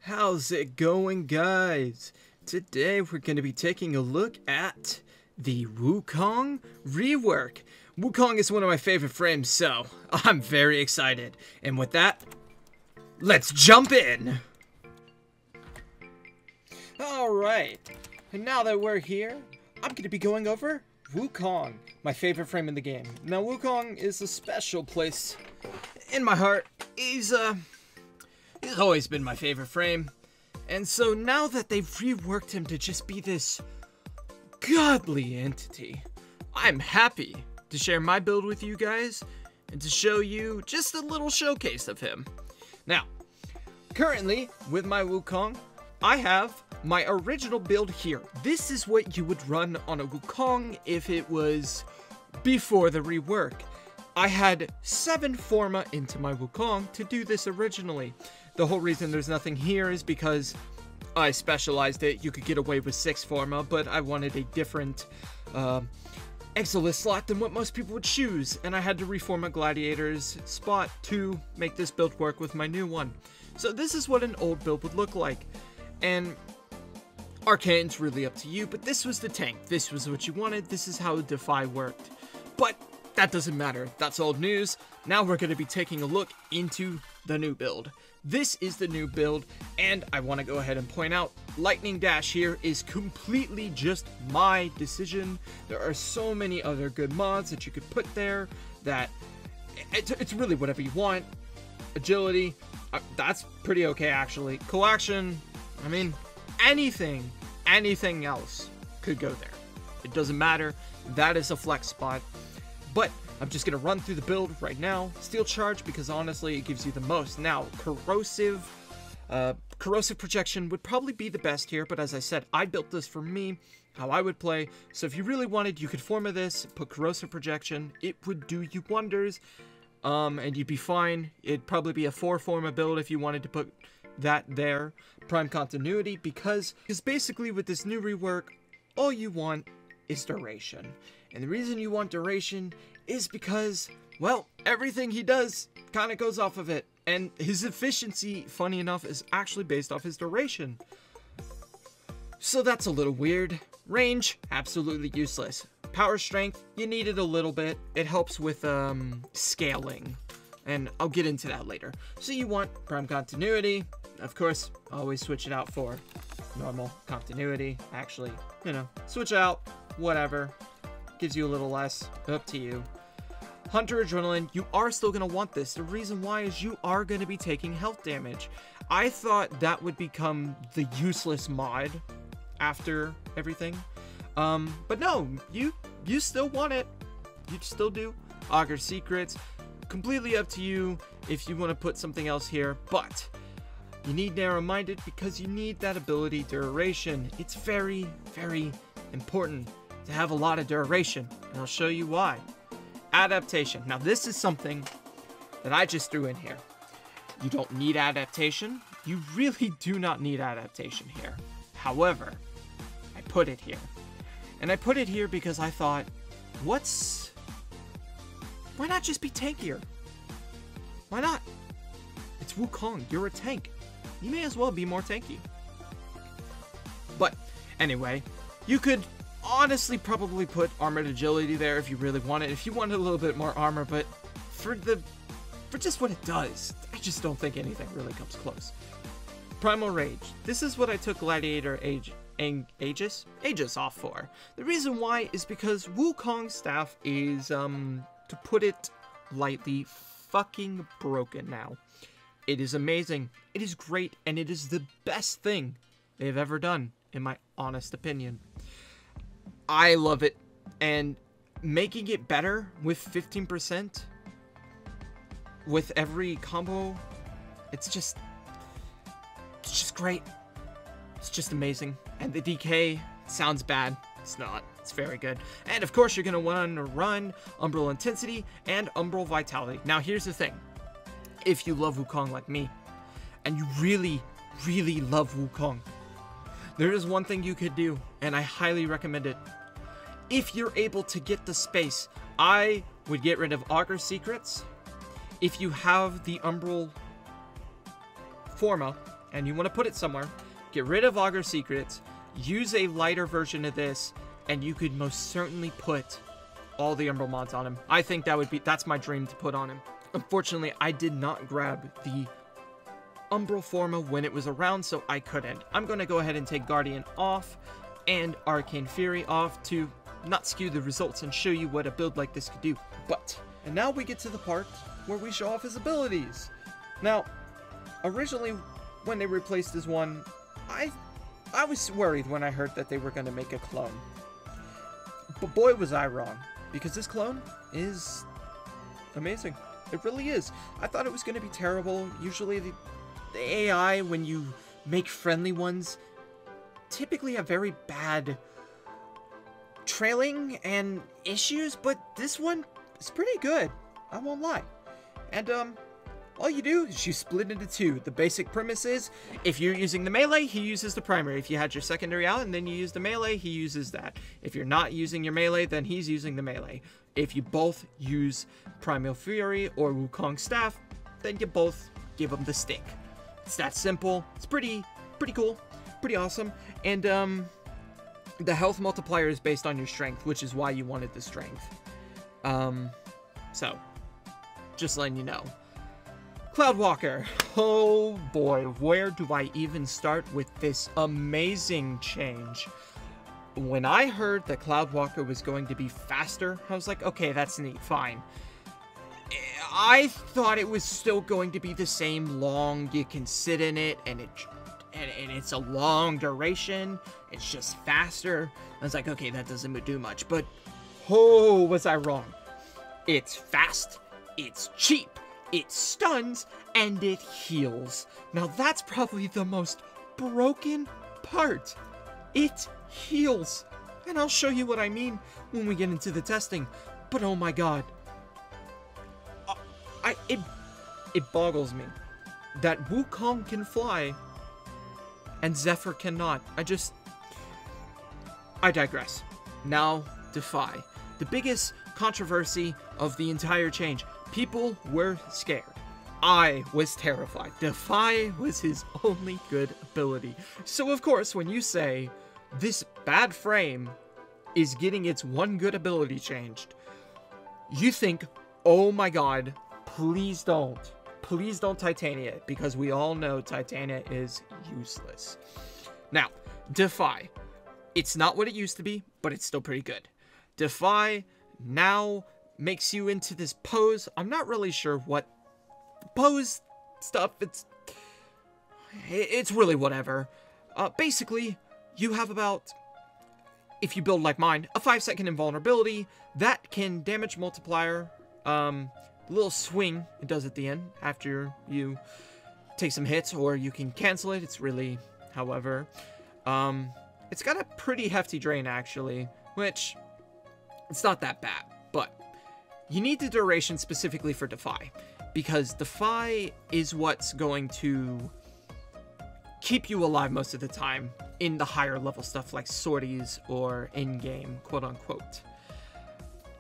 How's it going, guys? Today we're going to be taking a look at the Wukong rework. Wukong is one of my favorite frames, so I'm very excited. And with that, let's jump in! Alright, and now that we're here, I'm going to be going over Wukong, my favorite frame in the game. Now, Wukong is a special place in my heart. He's always been my favorite frame. And so now that they've reworked him to just be this godly entity, I'm happy to share my build with you guys and to show you just a little showcase of him. Now, currently with my Wukong, I have my original build here. This is what you would run on a Wukong if it was before the rework. I had 7 Forma into my Wukong to do this originally. The whole reason there's nothing here is because I specialized it. You could get away with 6 Forma, but I wanted a different Exilus slot than what most people would choose, and I had to reformat Gladiator's spot to make this build work with my new one. So this is what an old build would look like, and Arcane's really up to you, but this was the tank. This was what you wanted. This is how Defy worked. But that doesn't matter. That's old news. Now we're going to be taking a look into the new build. This is the new build, and I want to go ahead and point out, Lightning Dash here is completely just my decision. There are so many other good mods that you could put there that it's really whatever you want. Agility, that's pretty okay actually. Coaction, I mean, anything else could go there. It doesn't matter. That is a flex spot. But I'm just going to run through the build right now. Steel Charge, because honestly, it gives you the most. Now, Corrosive Projection would probably be the best here, but as I said, I built this for me, how I would play. So if you really wanted, you could Forma this, put Corrosive Projection. It would do you wonders, and you'd be fine. It'd probably be a 4 Forma build if you wanted to put that there. Prime Continuity, because basically with this new rework, all you want is duration. And the reason you want duration is because, well, everything he does kind of goes off of it. And his efficiency, funny enough, is actually based off his duration. So that's a little weird. Range, absolutely useless. Power strength, you need it a little bit. It helps with scaling. And I'll get into that later. So you want Prime Continuity. Of course, always switch it out for normal continuity. Actually, you know, switch out, whatever. Gives you a little less, up to you. Hunter Adrenaline, you are still going to want this. The reason why is you are going to be taking health damage. I thought that would become the useless mod after everything. But no, you still want it. You still do. Augur Secrets, completely up to you if you want to put something else here, but you need Narrow-Minded because you need that ability duration. It's very, very important to have a lot of duration, and I'll show you why. Adaptation. Now this is something that I just threw in here. You don't need adaptation. You really do not need adaptation here. However, I put it here. And I put it here because I thought, why not just be tankier? Why not? It's Wukong. You're a tank. You may as well be more tanky. But anyway, you could honestly probably put Armored Agility there if you really want it. If you wanted a little bit more armor, but for just what it does, I just don't think anything really comes close. Primal Rage. This is what I took Gladiator Aegis off for. The reason why is because Wukong's staff is, to put it lightly, fucking broken now. It is amazing, it is great, and it is the best thing they've ever done, in my honest opinion. I love it, and making it better with 15% with every combo, it's just great. It's just amazing. And the DK sounds bad. It's not. It's very good. And of course, you're going to want to run Umbral Intensity and Umbral Vitality. Now, here's the thing. If you love Wukong like me, and you really, really love Wukong, there is one thing you could do, and I highly recommend it. If you're able to get the space, I would get rid of Augur Secrets. If you have the Umbral Forma, and you want to put it somewhere, get rid of Augur Secrets, use a lighter version of this, and you could most certainly put all the Umbral mods on him. I think that's my dream to put on him. Unfortunately, I did not grab the Umbral Forma when it was around, so I couldn't. I'm going to go ahead and take Guardian off and Arcane Fury off to not skew the results and show you what a build like this could do. And now we get to the part where we show off his abilities. Now, originally, when they replaced his one, I was worried when I heard that they were going to make a clone. But boy, was I wrong, because this clone is amazing. It really is. I thought it was going to be terrible. Usually the AI, when you make friendly ones, typically have very bad trailing and issues, but this one is pretty good. I won't lie. And, all you do is you split into two. The basic premise is, if you're using the melee, he uses the primary. If you had your secondary out and then you use the melee, he uses that. If you're not using your melee, then he's using the melee. If you both use Primal Fury or Wukong Staff, then you both give him the stick. It's that simple. It's pretty cool, pretty awesome. And, the health multiplier is based on your strength, which is why you wanted the strength. So, just letting you know. Cloudwalker. Oh boy, where do I even start with this amazing change? When I heard that Cloudwalker was going to be faster, I was like, okay, that's neat, fine. I thought it was still going to be the same long, you can sit in it, and it's a long duration, it's just faster. I was like, okay, that doesn't do much, but oh, was I wrong. It's fast, it's cheap, it stuns, and it heals. Now that's probably the most broken part. It heals. And I'll show you what I mean when we get into the testing. But oh my god. It boggles me that Wukong can fly and Zephyr cannot. I digress. Now, Defy. The biggest controversy of the entire change. People were scared. I was terrified. Defy was his only good ability. So of course, when you say, this bad frame is getting its one good ability changed, you think, oh my god, please don't. Please don't Titania it, because we all know Titania is useless. Now, Defy. It's not what it used to be, but it's still pretty good. Defy now makes you into this pose. I'm not really sure what pose stuff. It's really whatever. Basically, you have about, if you build like mine, a 5-second invulnerability that can damage multiplier. The little swing it does at the end after you take some hits, or you can cancel it. It's really, however, it's got a pretty hefty drain actually, which it's not that bad, but you need the duration specifically for Defy, because Defy is what's going to keep you alive most of the time in the higher level stuff like sorties or in-game, quote-unquote.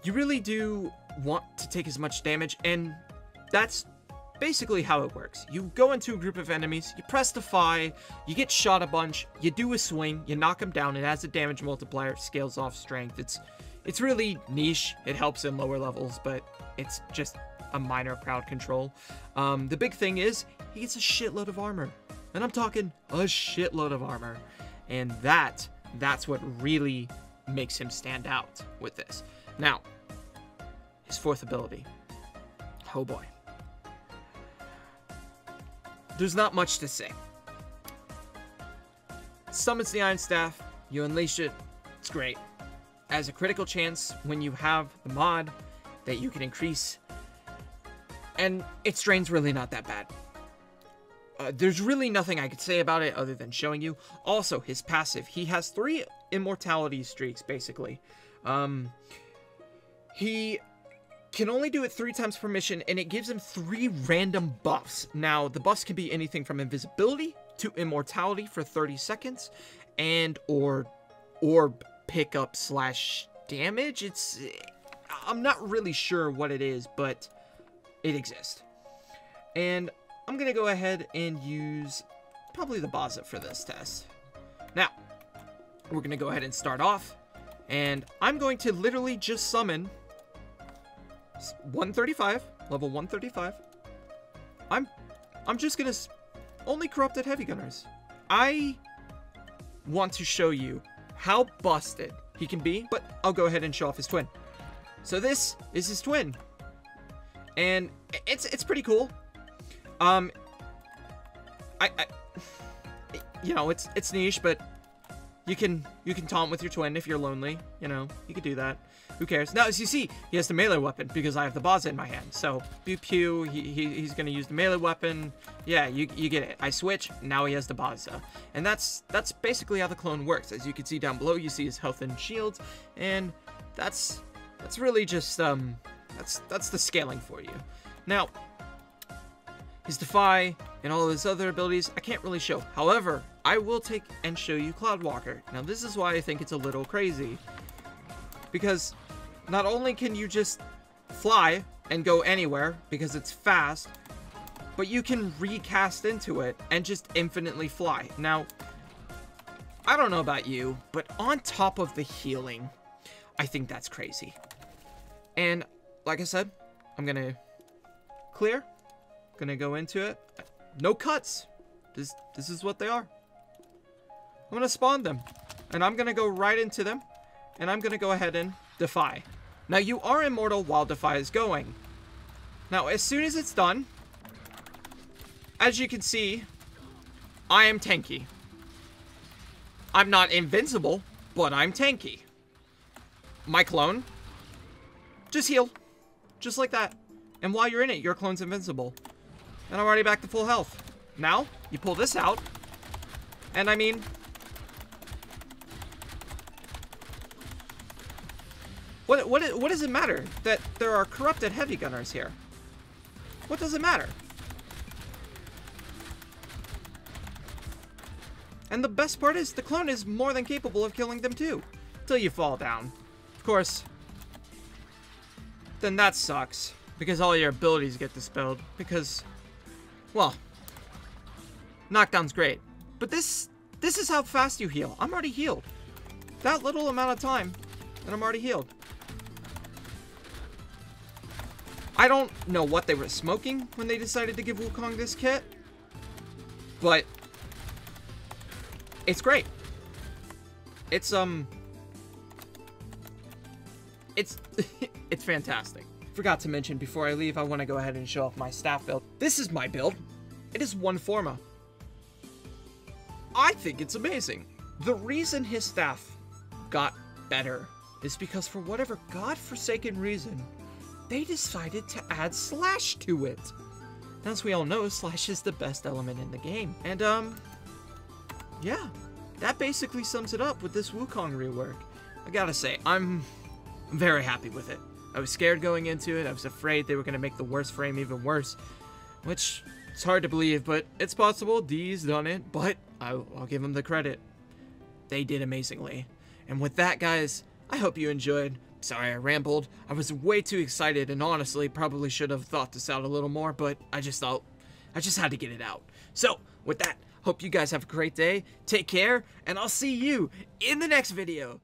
You really do want to take as much damage, and that's basically how it works. You go into a group of enemies, you press Defy, you get shot a bunch, you do a swing, you knock them down, it has a damage multiplier, scales off strength. It's really niche, it helps in lower levels, but it's just a minor crowd control. The big thing is, he gets a shitload of armor. And I'm talking a shitload of armor. And that's what really makes him stand out with this. Now, his fourth ability. Oh boy. There's not much to say. Summons the Iron Staff, you unleash it, it's great. As a critical chance when you have the mod that you can increase, and its drain's really not that bad. There's really nothing I could say about it other than showing you. Also, his passive, he has 3 immortality streaks, basically. He can only do it 3 times per mission, and it gives him 3 random buffs. Now, the buffs can be anything from invisibility to immortality for 30 seconds, and or pickup / damage. I'm not really sure what it is, but it exists. And I'm gonna go ahead and use probably the Baza for this test. Now, we're going to go ahead and start off. And I'm going to literally just summon 135, level 135. I'm just going to only corrupted heavy gunners. I want to show you how busted he can be, but I'll go ahead and show off his twin. So this is his twin. And it's pretty cool. You know, it's niche, but you can taunt with your twin if you're lonely. You know, you could do that. Who cares? Now, as you see, he has the melee weapon because I have the Baza in my hand. So, pew pew, he's gonna use the melee weapon. Yeah, you get it. I switch, now he has the Baza. And that's basically how the clone works. As you can see down below, you see his health and shields, and that's really just that's the scaling for you. Now, his Defy and all of his other abilities, I can't really show. However, I will take and show you Cloudwalker. Now, this is why I think it's a little crazy. Because not only can you just fly and go anywhere because it's fast, but you can recast into it and just infinitely fly. Now, I don't know about you, but on top of the healing, I think that's crazy. And like I said, I'm gonna clear. Gonna go into it. No cuts. This is what they are. I'm gonna spawn them, and I'm gonna go right into them, and I'm gonna go ahead and Defy. Now, you are immortal while Defy is going. Now, as soon as it's done, as you can see, I am tanky. I'm not invincible, but I'm tanky. My clone, just heal. Just like that. And while you're in it, your clone's invincible. And I'm already back to full health. Now, you pull this out. And I mean, what does it matter that there are corrupted heavy gunners here? What does it matter? And the best part is, the clone is more than capable of killing them too. Till you fall down. Of course, then that sucks. Because all your abilities get dispelled. Because, well, knockdown's great. But this is how fast you heal. I'm already healed. That little amount of time, and I'm already healed. I don't know what they were smoking when they decided to give Wukong this kit. But it's great. It's it's fantastic. Forgot to mention before I leave, I want to go ahead and show off my staff build. This is my build. It is one Forma. I think it's amazing. The reason his staff got better is because for whatever godforsaken reason, they decided to add Slash to it. As we all know, Slash is the best element in the game. And, yeah, that basically sums it up with this Wukong rework. I gotta say, I'm very happy with it. I was scared going into it. I was afraid they were gonna make the worst frame even worse, which it's hard to believe, but it's possible. D's done it, but I'll give them the credit. They did amazingly. And with that, guys, I hope you enjoyed. Sorry I rambled. I was way too excited, and honestly probably should have thought this out a little more, but I just had to get it out. So with that, hope you guys have a great day. Take care, and I'll see you in the next video.